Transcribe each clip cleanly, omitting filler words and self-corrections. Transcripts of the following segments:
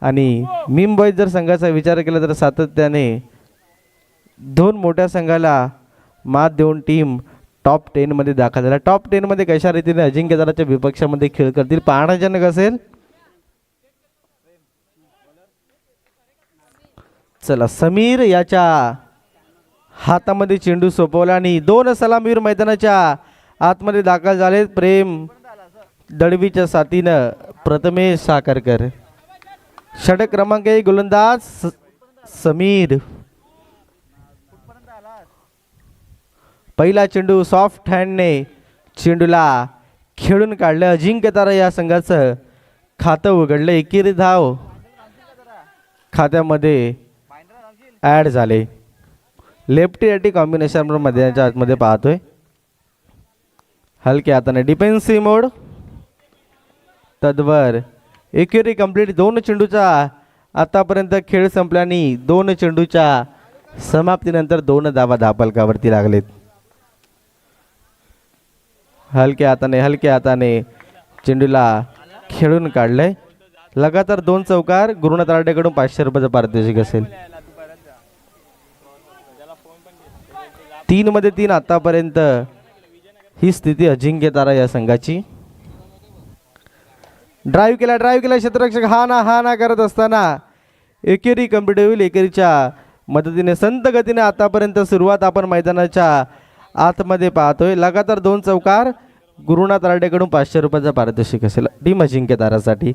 आणि मुंबई जर संघाचा विचार केला तर सातत्याने दोन मोठ्या संघाला मात देऊन टीम टॉप 10 मध्ये दाखल झाला. टॉप 10 मध्ये कशा रीतीने अजिंक्यताराच्या विपक्षामध्ये खेळ करतील पाहण्याजनक असेल. चला समीर याच्या हातामध्ये चेंडू सोपवला आणि दोन सलामीवीर मैदानाच्या आतमध्ये दाखल झाले. प्रेम दळवीच्या साथीनं प्रथमेश साखरकर. षटक क्रमांक 1 गोलंदाज समीर. पहिला चेंडू सॉफ्ट हँडने चेंडूला खेळून काढलं. अजिंक्यतारा या संघाचं खातं उघडलं. एकेरी धाव खात्यामध्ये ॲड झाले. लेफ्टी राईटी कॉम्बिनेशन मैदानाच्या आतमध्ये पाहतोय. हलक्या हाताने डिफेन्सिव्ह मोड. तद्वर एकेरी कंप्लीट. 2 चेंडूचा आतापर्यंत खेळ संपल्याने 2 चेंडूच्या समाप्तीनंतर 2 धावा धापलकावरती लागलेत. हलक्या हाताने चेंडूला खेळून काढलंय. लगातार 2 चौकार. गुरुनाथ राडेकडून 500 रुपयाचं पारितोषिक असेल. 3 मध्ये 3 आतापर्यंत ही स्थिती अजिंक्यतारा या संघाची. ड्राईव्ह केला क्षेत्ररक्षक हा ना करत असताना एकेरी कंप्लीट होईल. एकेरीच्या मदतीने संत गतीने आतापर्यंत सुरुवात आपण मैदानाच्या आतमध्ये पाहतोय. लगातार 2 चौकार. गुरुनाथ राडेकडून 500 रुपयाचं पारितोषिक असेल टीम अजिंक्यतारासाठी.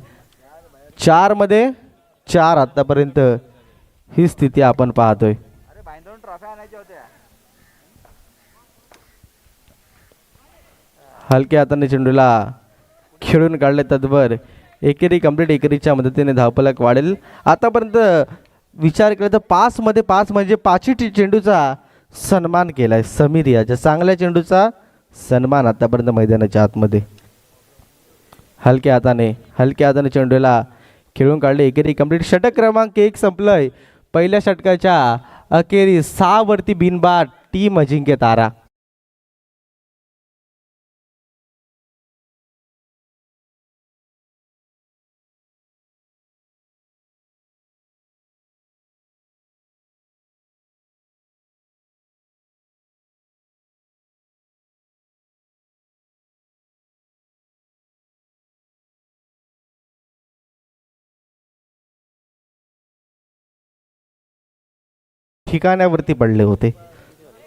4 मध्ये 4 आतापर्यंत ही स्थिती आपण पाहतोय. हलक्या हाताने चेंडूला खेळून काढले. तद्वर एकेरी कंप्लीट. एकेरीच्या मदतीने धावफलक वाढेल. आतापर्यंत विचार केला तर 5 मध्ये 5 म्हणजे 5ही चेंडूचा सन्मान केलाय समीर याच्या. चांगल्या चेंडूचा सन्मान आतापर्यंत मैदानाच्या आतमध्ये. हलक्या हाताने चेंडूला खेळून काढले. एकेरी कंप्लीट. षटक क्रमांक 1 संपलंय. पहिल्या षटकाच्या अखेरी 6 वरती बिनबाद टीम अजिंक्यतारा. ठिकाण्यावरती पडले होते.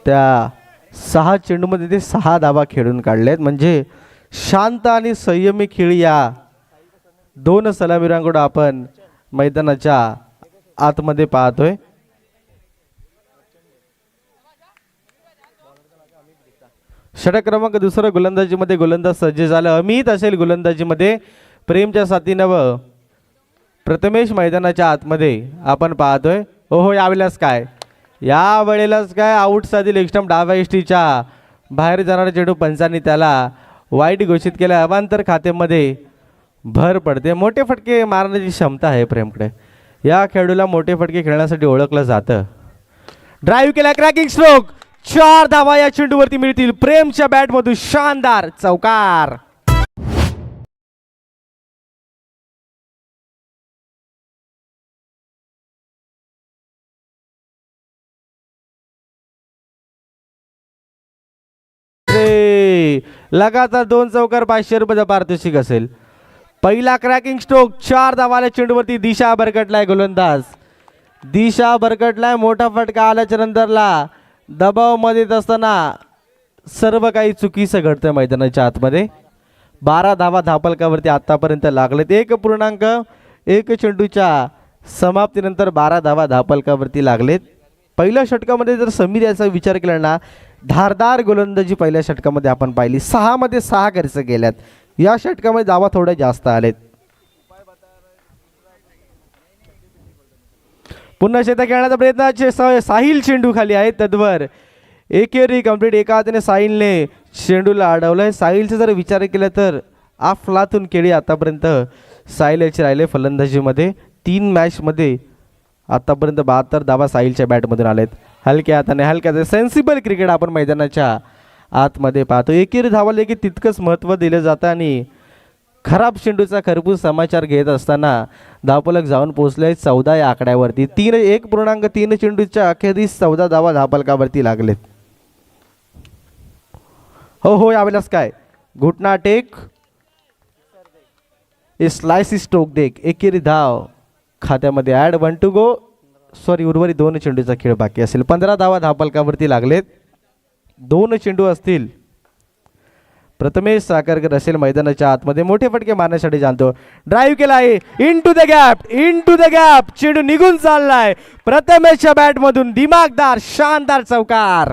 त्या 6 चेंडूमध्ये ते 6 धावा खेळून काढलेत. म्हणजे शांत आणि संयमी खेळ या 2 सलामीरांकडून आपण मैदानाच्या आतमध्ये पाहतोय. षटक क्रमांक 2 गोलंदाजीमध्ये गोलंदाज सज्ज झालं. अमित असेल गोलंदाजीमध्ये. प्रेमच्या साथीनं प्रथमेश मैदानाच्या आतमध्ये आपण पाहतोय. ओहो यावेळेलाच काय आऊट साधी लेगस्टंप डाव्या इष्टीच्या बाहेर जाणारा चेंडू पंचांनी त्याला वाईट घोषित केलं. अवांतर खात्यामध्ये भर पडते. मोठे फटके मारण्याची क्षमता आहे प्रेमकडे. या खेळाडूला मोठे फटके खेळण्यासाठी ओळखलं जातं. ड्राईव्ह केला. Cracking stroke. 4 धावा या चेंडूवरती मिळतील. प्रेमच्या बॅटमधून शानदार चौकार. लगातार 2 चौकार. 500 रुपयाचा पारितोषिक असेल. पहिला क्रॅकिंग स्ट्रोक. 4 धावाल्या चेंडूवरती दिशा भरकटलाय गोलंदाज. दिशा भरकटलाय. मोठा फटका आल्याच्या नंतरला दबाव मध्ये येत असताना सर्व काही चुकीचं घडतं मैदानाच्या आतमध्ये. 12 धावा धापलकावरती आतापर्यंत लागलेत. 1.1 चेंडूच्या समाप्तीनंतर 12 धावा धापलकावरती लागलेत. पहिल्या षटकामध्ये जर समीर याचा विचार केला ना, धारदार गोलंदाजी पहिल्या षटकामध्ये आपण पाहिली. 6 मध्ये 6 खर्च केल्यात. या षटकामध्ये धावा थोड्या जास्त आलेत. पुन्हा शेतात खेळण्याचा प्रयत्न. साहिल चेंडू खाली आहे. तद्वर एकेरी कंप्लीट. एका हाताने साहिलने चेंडूला अडवलंय. साहिलचा जर विचार केला तर अफलातून केळी आतापर्यंत साहिल याचे राहिले फलंदाजीमध्ये. 3 मॅचमध्ये आतापर्यंत 72 धावा साहिलच्या बॅटमधून आलेत. हलक्या हाताने सेन्सिबल क्रिकेट आपण मैदानाच्या आतमध्ये पाहतो. एकेरी धावाला की तितकंच महत्त्व दिलं जातं आणि खराब चेंडूचा खरपूस समाचार घेत असताना धावफलक जाऊन पोहोचले 14 या आकड्यावरती. 1.3 चेंडूच्या अखेरीस 14 धावा धावफलकावरती लागलेत. हो यावेळेस काय घुटना टेक स्लाइस स्ट्रोक देख एकेरी धाव खात्यामध्ये ॲड. 1 to go. सॉरी उर्वरित 2 चेंडूचा खेळ बाकी असेल. 15 धावा धावफलकावरती लागलेत. 2 चेंडू असतील. प्रथमेश साखरकर असेल मैदानाच्या आतमध्ये मोठे फटके मारण्यासाठी जाणतो. ड्राईव्ह केला आहे इन टू द गॅप चेंडू निघून चाललाय. प्रथमेशच्या बॅट मधून दिमागदार शानदार चौकार.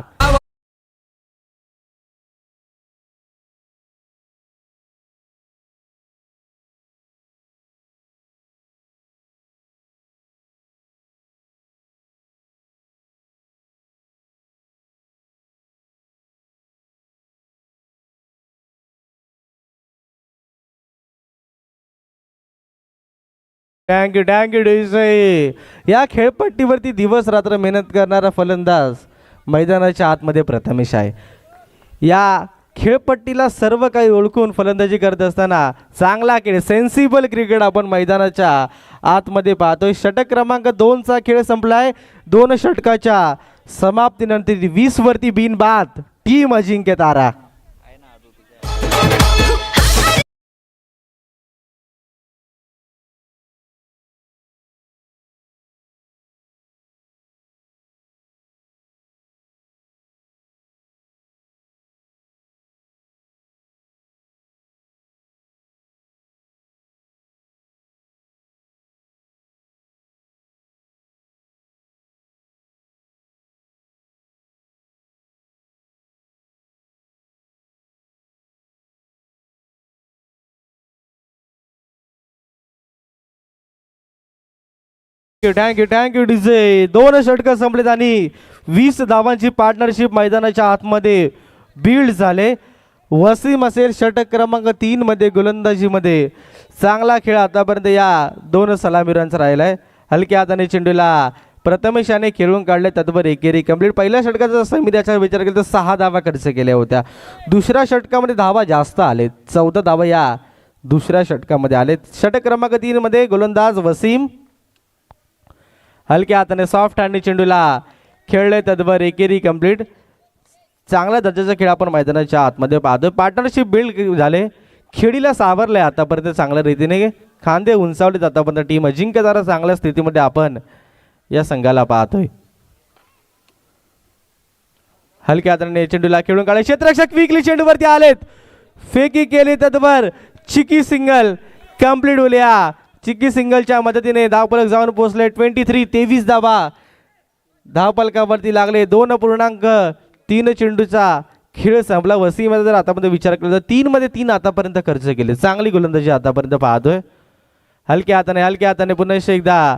Thank you DJ. या खेळपट्टीवरती दिवस रात्र मेहनत करणारा फलंदाज मैदानाच्या आतमध्ये प्रथमेश आहे. या खेळपट्टीला सर्व काही ओळखून फलंदाजी करत असताना चांगला खेळ सेन्सिबल क्रिकेट आपण मैदानाच्या आतमध्ये पाहतोय. षटक क्रमांक 2चा खेळ संपलाय. 2 षटकाच्या समाप्तीनंतर 20 वरती बिनबाद team Ajinkya Tara. Thank you DJ. 2 षटकं संपलेत आणि 20 धावांची पार्टनरशिप मैदानाच्या आतमध्ये बिल्ड झाले. वसीम असेल षटक क्रमांक 3 मध्ये गोलंदाजीमध्ये. चांगला खेळ आतापर्यंत या 2 सलामीरांचा राहिलाय. हलक्या हाताने चेंडूला प्रथमेश याने खेळून काढले. तत्पर एकेरी कंप्लीट. पहिल्या षटकाचा समितीचा विचार केला तर 6 धावा खर्च केल्या होत्या. दुसऱ्या षटकामध्ये धावा जास्त आलेत. 14 धावा या दुसऱ्या षटकामध्ये आलेत. षटक क्रमांक 3 मध्ये गोलंदाज वसीम हलक्या हाताने सॉफ्ट हँडने चेंडूला खेळले. तत्पर एकेरी कंप्लीट. चांगल्या दर्जाचा खेळ आपण मैदानाच्या आतमध्ये पाहतोय. पार्टनरशिप बिल्ड झाले. खेळीला सावरलंय आतापर्यंत चांगल्या रीतीने. खांदे उंचावलेत आतापर्यंत. टीम अजिंक्य तारा चांगल्या स्थितीमध्ये आपण या संघाला पाहतोय. हलक्या हाताने चेंडूला खेळून काढले. क्षेत्ररक्षक क्विकली चेंडूवरती आलेत. फेकी केली. तत्पर चिकी सिंगल कंप्लीट होल्या. चिक्की सिंगलच्या मदतीने धावफलक जाऊन पोहोचले. 23 धावा धावफलकावरती लागले. 2.3 चेंडूचा खेळ संपला. वसीमध्ये जर आतापर्यंत विचार केला तर 3 मध्ये 3 आतापर्यंत खर्च केले. चांगली गोलंदाजी आतापर्यंत पाहतोय. हलक्या हाताने पुन्हा एकदा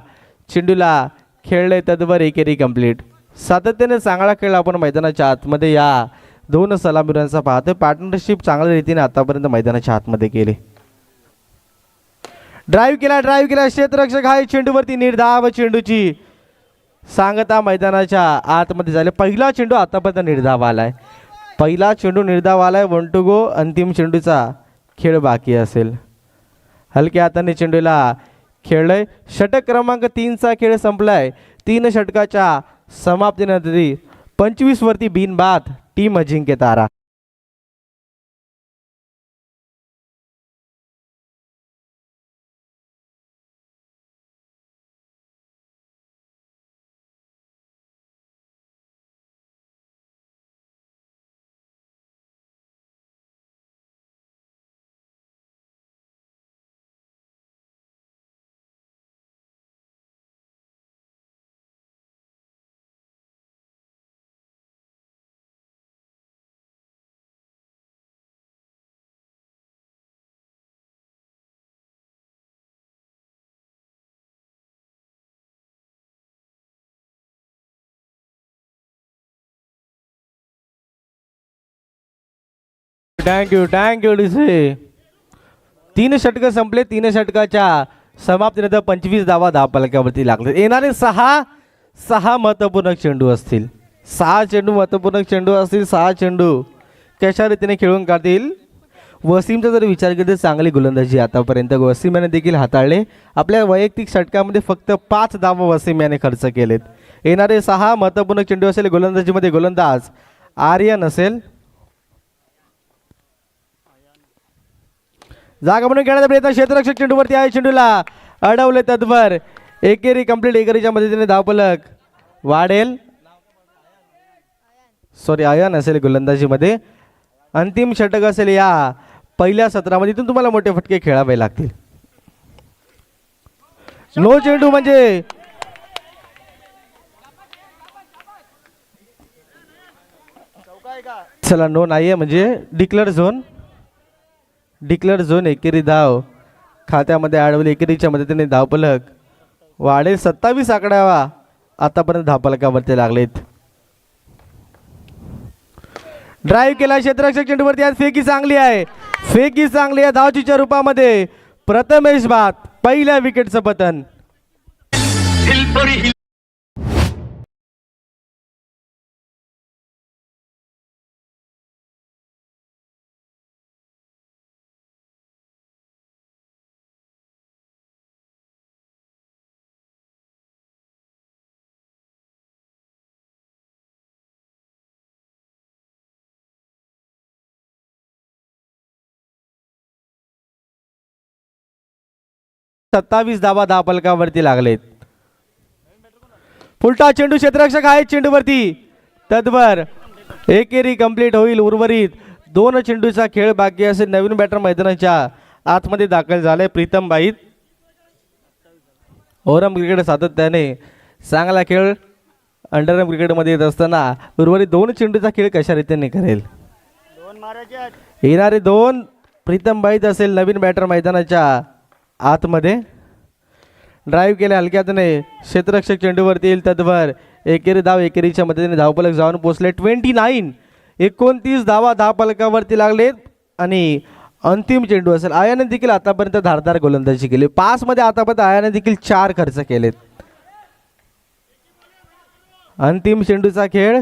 चेंडूला खेळले. तत्पर एकेरी कंप्लीट. सातत्याने चांगला खेळ आपण मैदानाच्या आतमध्ये या 2 सलामीरांचा पाहतोय. पार्टनरशिप चांगल्या रीतीने आतापर्यंत मैदानाच्या आतमध्ये केले. ड्राईव्ह केला. क्षेत्ररक्षक हा चेंडूवरती निर्धाव चेंडूची सांगता मैदानाच्या आतमध्ये झाले. पहिला चेंडू आतापर्यंत निर्धाव आलाय. 1 to go. अंतिम चेंडूचा खेळ बाकी असेल. हलक्या हाताने चेंडूला खेळलंय. षटक क्रमांक 3चा खेळ संपलाय. 3 षटकाच्या समाप्तीनंतर 25 वरती बिनबाद team Ajinkya Tara. Thank you DJ. 3 षटकं संपले. 3 षटकाच्या समाप्तीनंतर 25 धावा धावफलकावरती लागले. येणारे 6 महत्त्वपूर्ण चेंडू असतील. 6 चेंडू महत्त्वपूर्ण चेंडू असतील. 6 चेंडू कशा रीतीने खेळून काढतील. वसीमचा जर विचार केला तर चांगली गोलंदाजी आतापर्यंत वसीम याने देखील हाताळले. आपल्या वैयक्तिक षटकामध्ये फक्त 5 धावा वसीम याने खर्च केलेत. येणारे 6 महत्त्वपूर्ण चेंडू असेल गोलंदाजीमध्ये गोलंदाज आर्यन असेल. जागा म्हणून घेण्याचा प्रयत्न क्षेत्ररक्षक चेंडूवरती आहे. चेंडूला अडवले तद्भर. एकेरी कंप्लीट. एकेरीच्या मदतीने धावफलक वाढेल. सॉरी आयन असेल गोलंदाजीमध्ये. अंतिम षटक असेल या पहिल्या सत्रामध्ये. इथून तुम्हाला मोठे फटके खेळावे लागतील. नो चेंडू म्हणजे चला नो नाहीये म्हणजे डिक्लेअर झोन. Declare zone. एकेरी धाव खात्यामध्ये अडवली. एकेरीच्या मदतीने धावफलक वाढेल. 27 आकड्यावा आतापर्यंत धावफलकावरती लागलेत. ड्राईव्ह केला क्षेत्ररक्षक चेंडूवरती. आज फेकी चांगली आहे. फेकी चांगली आहे धावचीच्या रूपामध्ये. प्रथमेश भात पहिल्या विकेटचं पतन. सत्तावीस धावा धावफलकावरती लागलेत. फुलटा चेंडू क्षेत्ररक्षक आहे चेंडूवरती तद्भर. एकेरी कंप्लीट होईल. उर्वरित 2 चेंडूचा खेळ बाकी असेल. नवीन बॅटर मैदानाच्या आतमध्ये दाखल झाले प्रीतम बाईत. ओरम क्रिकेट सातत्याने चांगला खेळ अंडरम क्रिकेटमध्ये येत असताना उर्वरित 2 चेंडूचा खेळ कशा रीतीने करेल. येणारे 2 प्रीतम बाईत असेल नवीन बॅटर मैदानाच्या आतमध्ये. ड्राईव्ह केले हलक्यातने क्षेत्ररक्षक चेंडूवरती येईल तद्भर. एकेरी धाव. एकेरीच्या मदतीने धावफलक जाऊन पोहोचले. 29 धावा धावफलकावरती लागलेत. आणि अंतिम चेंडू असेल. आयाने देखील आतापर्यंत धारदार गोलंदाजी केली. 5 मध्ये आतापर्यंत आयाने देखील 4 खर्च केलेत. अंतिम चेंडूचा खेळ.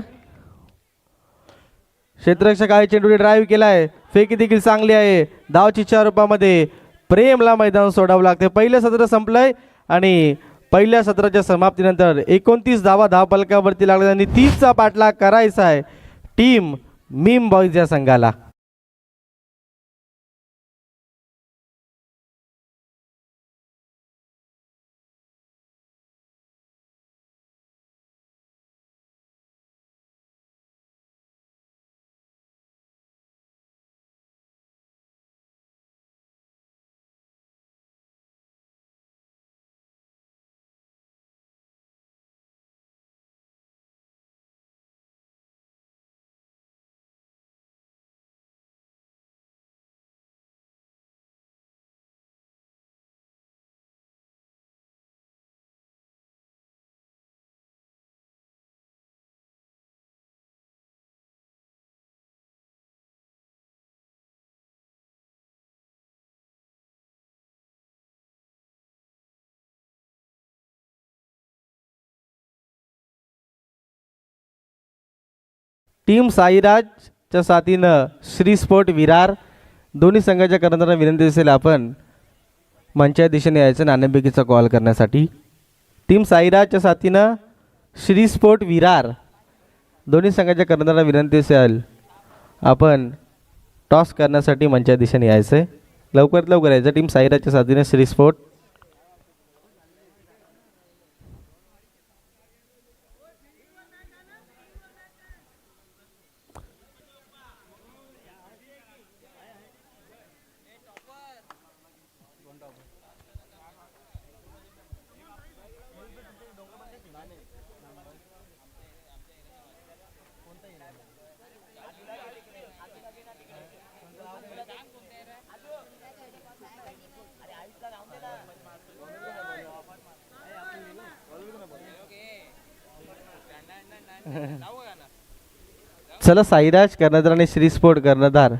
क्षेत्ररक्षक आहे चेंडूने ड्राईव्ह केलाय. फेकी देखील चांगली आहे. धावचीच्या रूपामध्ये प्रेमला मैदान सोडावं लागते. पहिलं सत्र संपलंय आणि पहिल्या सत्राच्या समाप्तीनंतर 29 धावा धावफलकावरती लागल्या आणि 30चा पाठलाग करायचा आहे टीम मीम बॉईज या संघाला. टीम साईराजच्या साथीनं श्री स्पोर्ट विरार दोन्ही संघाच्या कर्णधारांना विनंती असेल आपण मंचाच्या दिशेने यायचं नाणेफेकीचा कॉल करण्यासाठी. टीम साईराजच्या साथीनं श्री स्पोर्ट विरार दोन्ही संघाच्या कर्णधारांना विनंती असेल आपण टॉस करण्यासाठी मंचाच्या दिशेने यायचं आहे. लवकरात लवकर यायचं. टीम साईराजच्या साथीनं श्री स्पोर्ट. चला साईराज कर्णधार आणि श्री स्पोर्ट कर्णधार.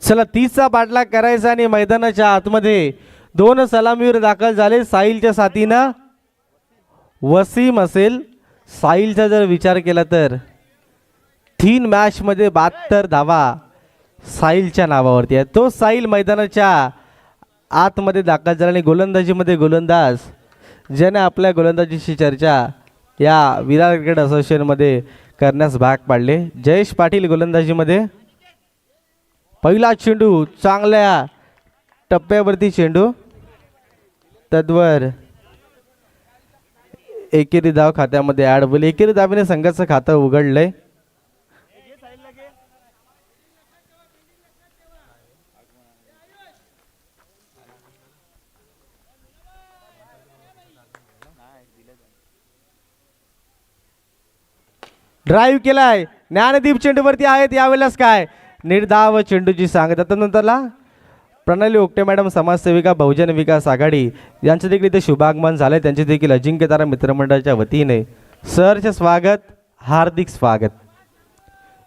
चला 30चा पाठलाग करायचा आणि मैदानाच्या आतमध्ये 2 सलामीवर दाखल झाले. साहिलच्या साथीनं वसीम असेल. साहिलचा जर विचार केला तर 3 मॅचमध्ये 72 धावा साहिलच्या नावावरती आहे. तो साहिल मैदानाच्या आतमध्ये दाखल झाला आणि गोलंदाजीमध्ये गोलंदाज ज्याने आपल्या गोलंदाजीची चर्चा या विरार क्रिकेट असोसिएशनमध्ये करण्यास भाग पाडले. जयेश पाटील गोलंदाजीमध्ये. पहिला चेंडू चांगल्या टप्प्यावरती चेंडू. तद्वर एकेरी धाव खात्यामध्ये ॲड होईल. एकेरी धावेने संघाचं खातं उघडलंय. ड्राईव्ह केलाय. ज्ञानदीप चेंडूवरती आहेत. यावेळेलाच काय निर्धाव चेंडूची सांगत. त्यानंतरला प्रणाली ओकटे मॅडम समाजसेविका बहुजन विकास आघाडी यांचं देखील इथे शुभागमन झालंय. त्यांचे देखील अजिंक्यतारा मित्रमंडळाच्या वतीने सहर्ष स्वागत, हार्दिक स्वागत.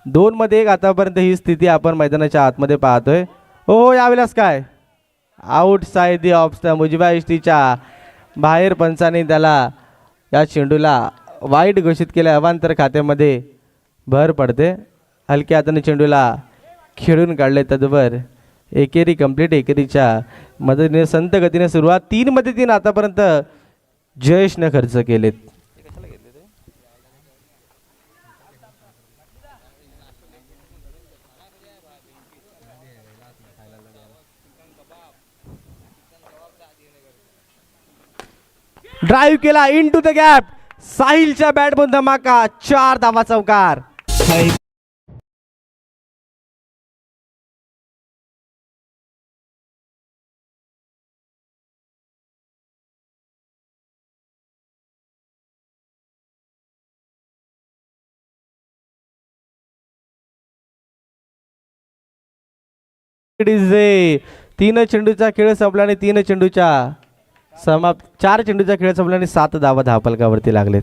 2-1 आतापर्यंत ही स्थिती आपण मैदानाच्या आतमध्ये पाहतोय. हो यावेळेलाच काय out side the off stump. उजव्या इष्टीच्या बाहेर पंचाने त्याला या चेंडूला वाईट घोषित केल्या. अवांतर खात्यामध्ये भर पडते. हलक्या हाताने चेंडूला खेळून काढले. तद्वर एकेरी कंप्लीट. एकेरीच्या मदतीने संत गतीने सुरुवात. 3 मध्ये 3 आतापर्यंत जयेशने खर्च केलेत. ड्राईव्ह केला इन टू द गॅप. साहिलच्या बॅटमधून धमाका. 4 धावा चौकार. तीन चेंडूचा खेळ संपला आणि 3 चेंडूच्या समाप्त 4 चेंडूचा खेळ संपला आणि 7 धावा धावफलकावरती लागलेत.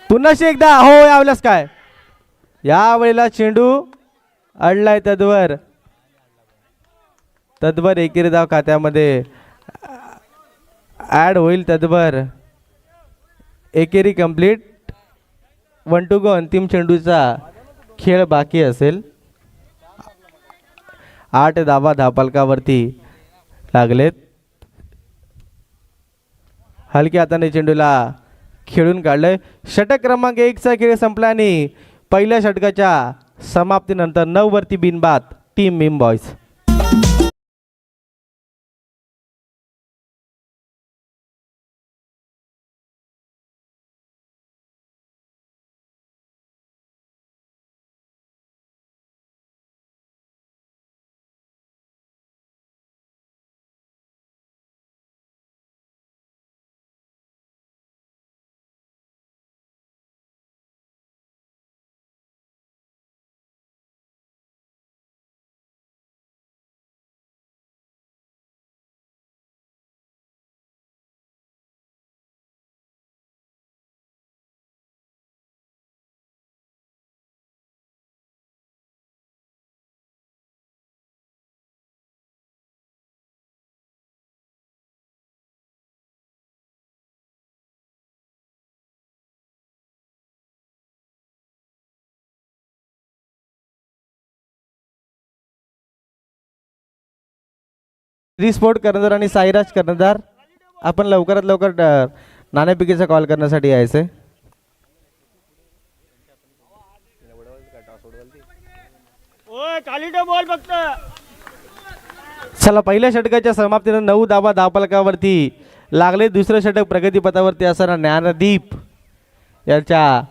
पुन्हा एकदा हो यावेळेस काय यावेळेला चेंडू अडलाय. तद्वर एकेरी धाव खात्यामध्ये ॲड होईल. तद्वर एकेरी कंप्लीट. 1 to go. अंतिम चेंडूचा खेळ बाकी असेल. 8 धावा धावफलकावरती लागलेत. हलक्या हाताने चेंडूला खेळून काढलंय. षटक क्रमांक 1चा खेळ संपला आणि पहिल्या षटकाच्या समाप्तीनंतर 9 वरती बिनबाद टीम मिम बॉयज. स्पोर्ट कर्णधार आणि साईराज कर्णधार आपण लवकरात लवकर नाणेफेकीचा कॉल करण्यासाठी यायचंय. चला पहिल्या षटकाच्या समाप्तीने 9 धावा धावफलकावरती लागले. दुसरं षटक प्रगतीपथावरती असताना ज्ञानदीप याच्या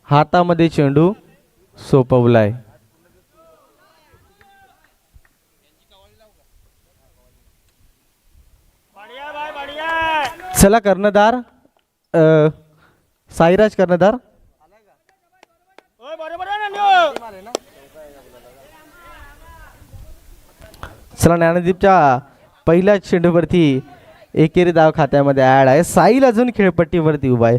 हातामध्ये चेंडू सोपवलाय. चला कर्णधार साईराज कर्णधार. चला ज्ञानदीपच्या पहिल्या चेंडूवरती एकेरी धाव खात्यामध्ये ॲड आहे. साहिल अजून खेळपट्टीवरती उभा आहे.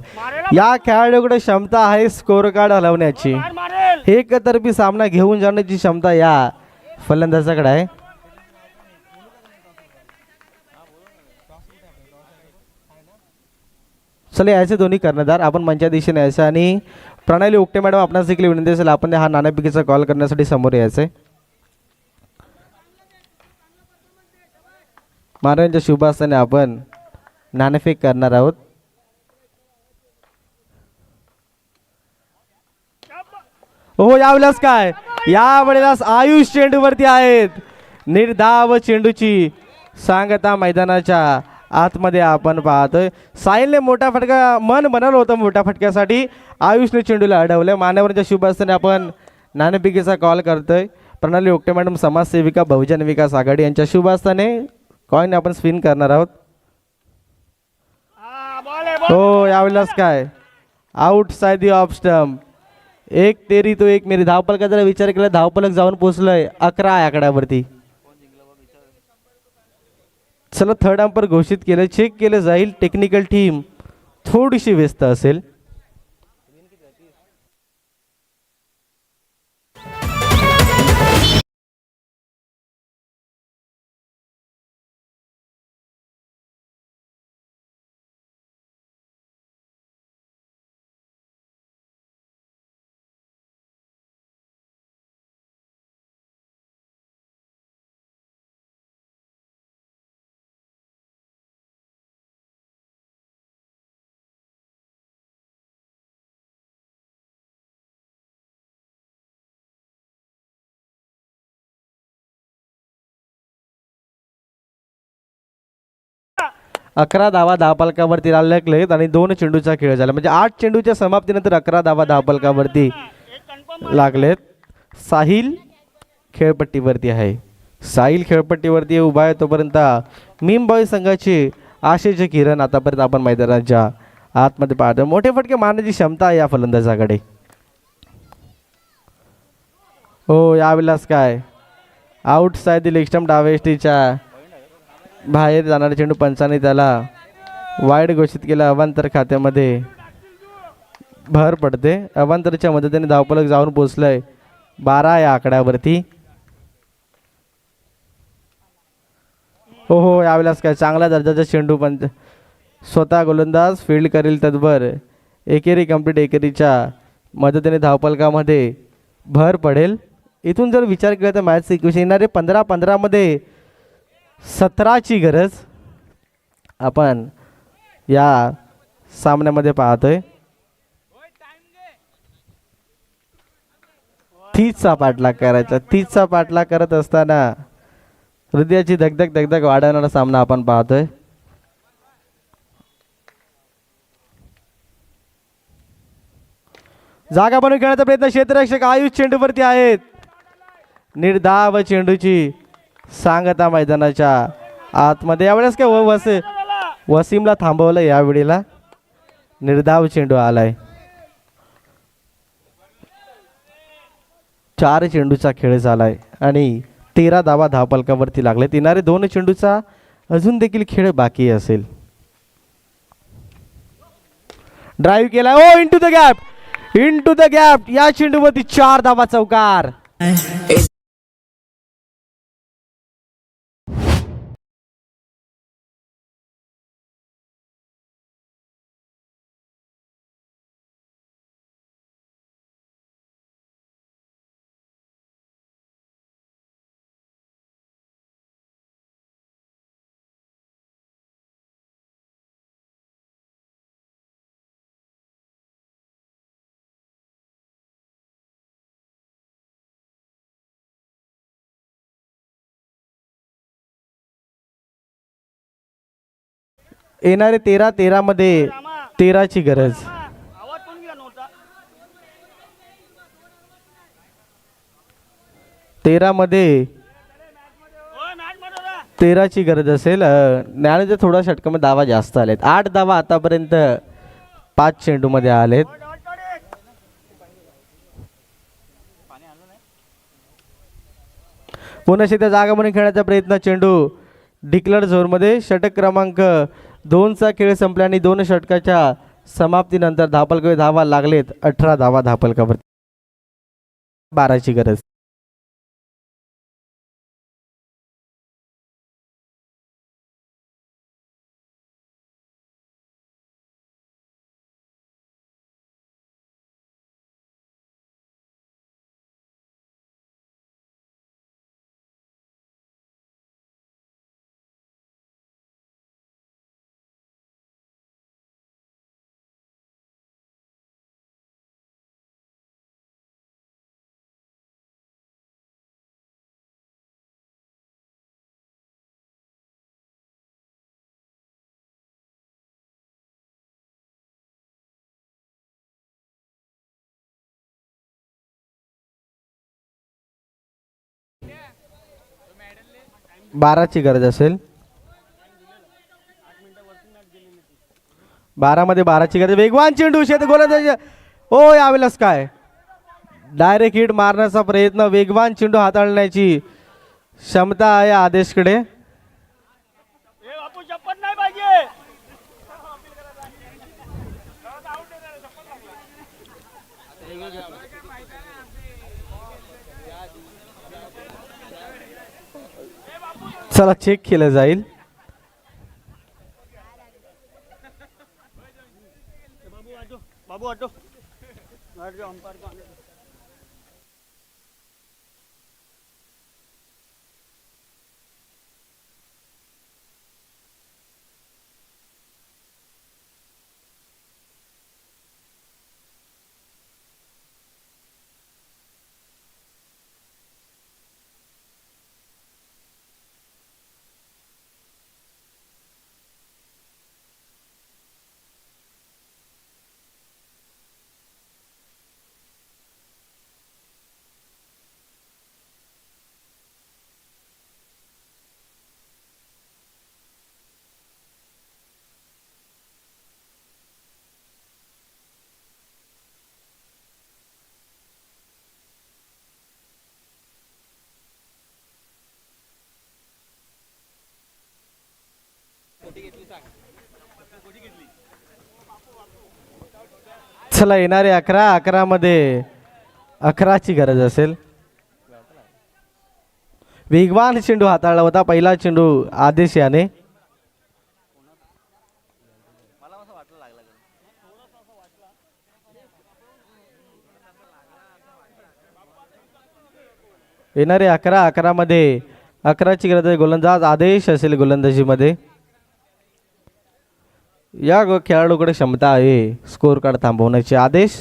या खेळाडूकडे क्षमता आहे स्कोर कार्ड हलवण्याची. एकतर्फी सामना घेऊन जाण्याची क्षमता या फलंदाजाकडे आहे. चला यायचे दोन्ही कर्णधार आपण मंच्या दिशेने यायचं आणि प्रणाली ओकटे मॅडम आपणास देखील विनंती असेल आपण हा नाणेफेकीचा कॉल करण्यासाठी समोर यायचंय. महाराजांच्या शुभ हस्ताने आपण नाणेफेक करणार आहोत. हो यावेळेस काय यावेळेस आयुष चेंडूवरती आहेत. निर्धाव चेंडूची सांगता मैदानाच्या आतमध्ये आपण पाहतोय. साहिलने मोठा फटका मन बनवलं होतं मोठ्या फटक्यासाठी आयुषने चेंडूला अडवलं. मान्यवरांच्या शुभ हस्ताने आपण नाणेफेकीचा कॉल करतोय. प्रणाली ओकटे मॅडम समाजसेविका बहुजन विकास आघाडी यांच्या शुभ हस्ताने कॉइन आपण स्पिन करणार आहोत. हो यावेळेस काय out side the off stump. एक तेरी तो एक मेरी धावपलका जरा विचार केला धावपलक जाऊन पोहोचलोय 11 आकड्यावरती. चला थर्ड अंपर घोषित केलं चेक केलं जाईल. टेक्निकल टीम थोडीशी व्यस्त असेल. अकरा धावा धावपलकावरती लागलेत आणि 2 चेंडूचा खेळ झाला म्हणजे 8 चेंडूच्या समाप्तीनंतर 11 धावा धावपलकावरती लागलेत. साहिल खेळपट्टीवरती आहे. साहिल खेळपट्टीवरती उभा आहे तोपर्यंत मीमबॉय संघाचे आशेचे किरण आतापर्यंत आपण मैदानाच्या आतमध्ये पाहतो. मोठे फटके मारण्याची क्षमता आहे या फलंदाजाकडे. हो यावेळेस काय आउट साइड दी लेग स्टंप डावेस्टीच्या बाहेर जाणारा चेंडू पंचाने त्याला वाईड घोषित केला. अवांतर खात्यामध्ये भर पडते. अवांतरच्या मदतीने धावपलक जाऊन पोहोचलंय 12 या आकड्यावरती. हो यावेळेस काय चांगल्या दर्जाचा चेंडू पण स्वतः गोलंदाज फील्ड करील तत्पर एकेरी कंप्लीट एकेरीच्या मदतीने धावपलकामध्ये भर पडेल. इथून जर विचार केला तर मॅच सिक्वेन्स येणारे 15-15 मध्ये 17ची गरज आपण या सामन्यामध्ये पाहतोय. 30चा पाठलाग करायचा. 30चा पाठलाग करत असताना हृदयाची धगधग वाढवणारा सामना आपण पाहतोय. जागा बनवून खेळण्याचा प्रयत्न क्षेत्ररक्षक आयुष चेंडूवरती आहेत. निर्धाव चेंडूची सांगता मैदानाच्या आतमध्ये यावेळेस काय वसीमला थांबवलं. यावेळेला निर्धाव चेंडू आलाय. 4 चेंडूचा खेळ झालाय आणि 13 धावा धावपलकावरती लागले. येणारे 2 चेंडूचा अजून देखील खेळ बाकी असेल. ड्राईव्ह केला ओ इंटू द गॅप या चेंडूवरती 4 धावा चौकार. येणारे 13 मध्ये 13ची गरज. 13 मध्ये 13ची गरज असेल. ज्ञानेच्या थोडा षटकामध्ये धावा जास्त आलेत. 8 धावा आतापर्यंत 5 चेंडूमध्ये आलेत. पुन्हा त्या जागा म्हणून खेळण्याचा प्रयत्न. चेंडू डिक्लेअर झोनमध्ये. षटक क्रमांक 2चा खेळ संपल्याने 2 षटकाच्या समाप्तीनंतर धावपलकावर धावा लागलेत. 18 धावा धावपलकावर 12ची गरज. 12ची गरज असेल. 12 मध्ये 12ची गरज. वेगवान चेंडू शेत गोलंदाज. ओ यावेळेस काय डायरेक्ट हिट मारण्याचा प्रयत्न. वेगवान चेंडू हाताळण्याची क्षमता आहे आदेशकडे. चला चेक केलं जाईल. बाबू हटो. चला येणारे 11 मध्ये 11ची गरज असेल. वेगवान चेंडू हाताळला होता पहिला चेंडू आदेश याने. येणारे 11 मध्ये 11ची गरज आहे. गोलंदाज आदेश असेल गोलंदाजीमध्ये. या खेळाडूकडे क्षमता आहे स्कोर कार्ड थांबवण्याची. आदेश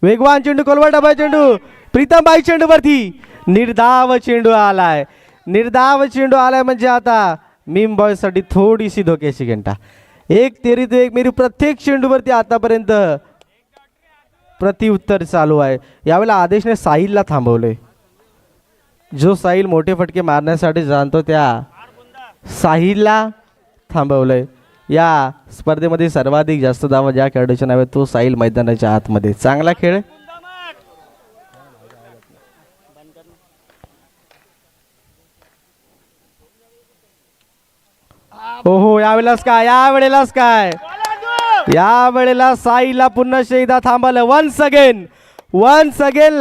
वेगवान चेंडू कोलवा डबा चेंडू. प्रीतम बाई चेंडू वरती. निर्धाव चेंडू आलाय. निर्धाव चेंडू आलाय म्हणजे आता मीम बॉय साठी थोडीशी धोक्याची घंटा. 1 तेरी तो 1 मेरी प्रत्येक चेंडू वरती आतापर्यंत प्रतिउत्तर चालू आहे. यावेळेला आदेशने साहिलला थांबवले. जो साहिल मोठे फटके मारण्यासाठी जाणतो त्या साहिलला थांबवलंय. या स्पर्धेमध्ये सर्वाधिक जास्त धावा ज्या खेळाडूच्या नावे तो साहिल मैदानाच्या आतमध्ये. चांगला खेळ. हो यावेळेलाच काय यावेळेला साईला पुन्हा एकदा थांबवलं. वन्स अगेन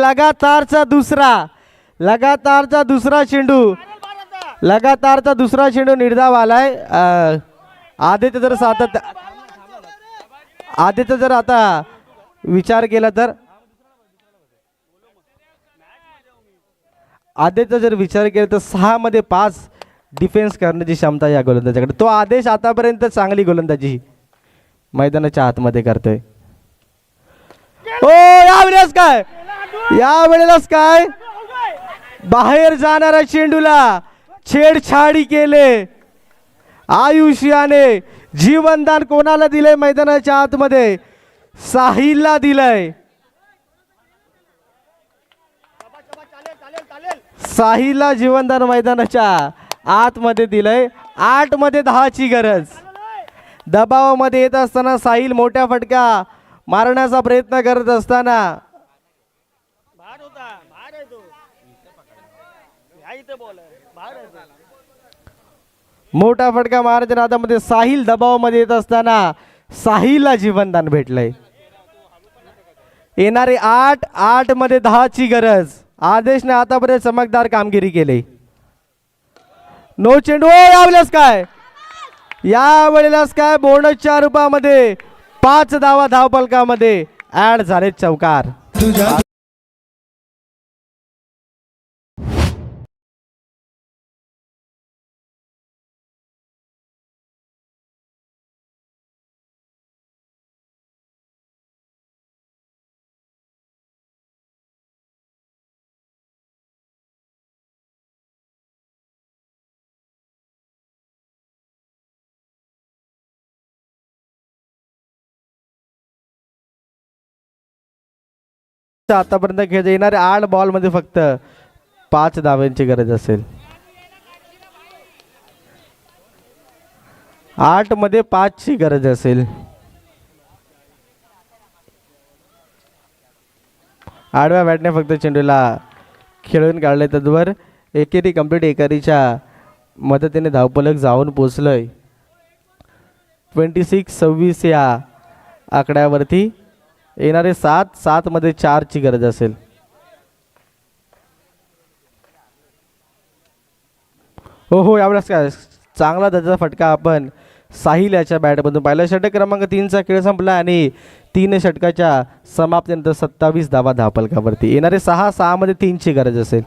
लगातारचा दुसरा चेंडू निर्धाव आलाय. आदित्य जर आता विचार केला तर 6 मध्ये 5 डिफेन्स करण्याची क्षमता या गोलंदाजाकडे. तो आदेश आतापर्यंत चांगली गोलंदाजी मैदानाच्या आतमध्ये करतोय. ओ यावेळेलाच काय बाहेर जाणाऱ्या चेंडूला छेडछाडी केले. आयुष्याने जीवनदान कोणाला दिलंय मैदानाच्या आतमध्ये? साहिलला दिलंय. साहिलला जीवनदान मैदानाच्या आतमध्ये दिलंय. 8 मध्ये 10ची गरज. दबावामध्ये येत असताना साहिल मोठ्या फटका मारण्याचा प्रयत्न करत असताना मोठा फटका मारण्याच्या नादामध्ये साहिल दबावामध्ये येत असताना साहिलला जीवनदान भेटलंय. येणारे 8 मध्ये 10ची गरज. आदेशने आतापर्यंत चमकदार कामगिरी केली. नो चेंडू. यावेळेलाच काय बोनसच्या रूपामध्ये 5 धावा धावफलकामध्ये ऍड झाले. चौकार. आतापर्यंत खेळता येणाऱ्या 8 बॉलमध्ये फक्त 5 धावांची गरज असेल. 8 मध्ये 5 ची गरज असेल. आडव्या बॅटने फक्त चेंडूला खेळून काढले. तद्वर एकेरी कंप्लीट एकारीच्या मदतीने धावफलक जाऊन पोचलोय 26-26 या आकड्यावरती. येणारे 7 मध्ये 4 ची गरज असेल. हो यावेळेस काय चांगला त्याचा फटका आपण साहिल याच्या बॅटमधून पाहिला. षटक क्रमांक 3चा खेळ संपला आणि 3 षटकाच्या समाप्तीनंतर 27 धावा धावफलकावरती. येणारे 6 मध्ये 3 ची गरज असेल.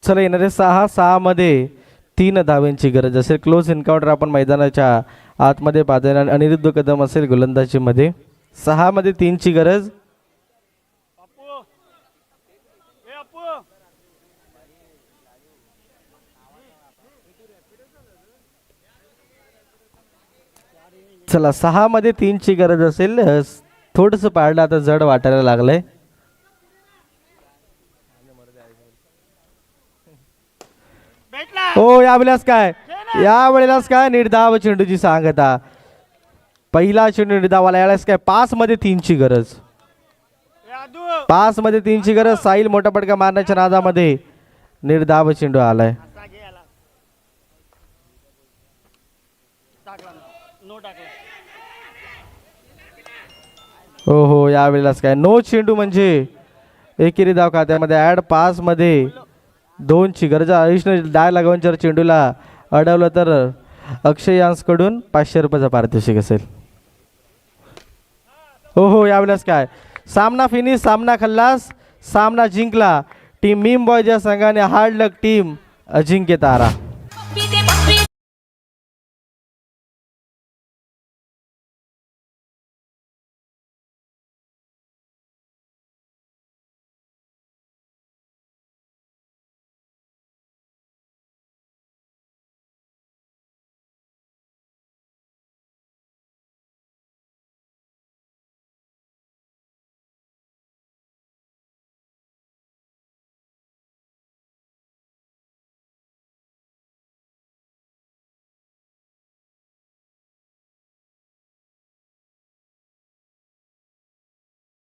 चला येणारे 6 मध्ये 3 धावांची गरज असेल. क्लोज एन्काउंटर आपण मैदानाच्या आतमध्ये पाहतोय. अनिरुद्ध कदम असेल गोलंदाजी मध्ये. 6 मध्ये 3 ची गरज. अप्पू ए अप्पू चला 6 मध्ये 3 ची गरज असेल. थोडंसं पाडलं आता जड वाटायला लागलंय. भेटला हो यावेळेलाच काय निर्धाव चेंडूची सांगता. पहिला चेंडू निर्धावाला. यावेळेस काय 5 मध्ये 3 ची गरज. ए आदू 5 मध्ये 3 ची गरज. साहिल मोठा पटका मारण्याच्या नादामध्ये निर्धाव चेंडू आलाय. असा घे याला टाकला नो टाकला. हो यावेळेलाच काय नो चेंडू म्हणजे एकेरी धाव खात्यामध्ये ऍड. 5 मध्ये 2 ची गरज. ॲडिशनल डाय लागून जर चेंडूला अडवलं तर अक्षय यांसकडून 500 रुपयाचा पारितोषिक असेल. हो यावेळेस काय सामना फिनिश. सामना खल्लास. सामना जिंकला टीम मीम बॉयज या संघाने. हार्ड लक टीम अजिंक्य तारा.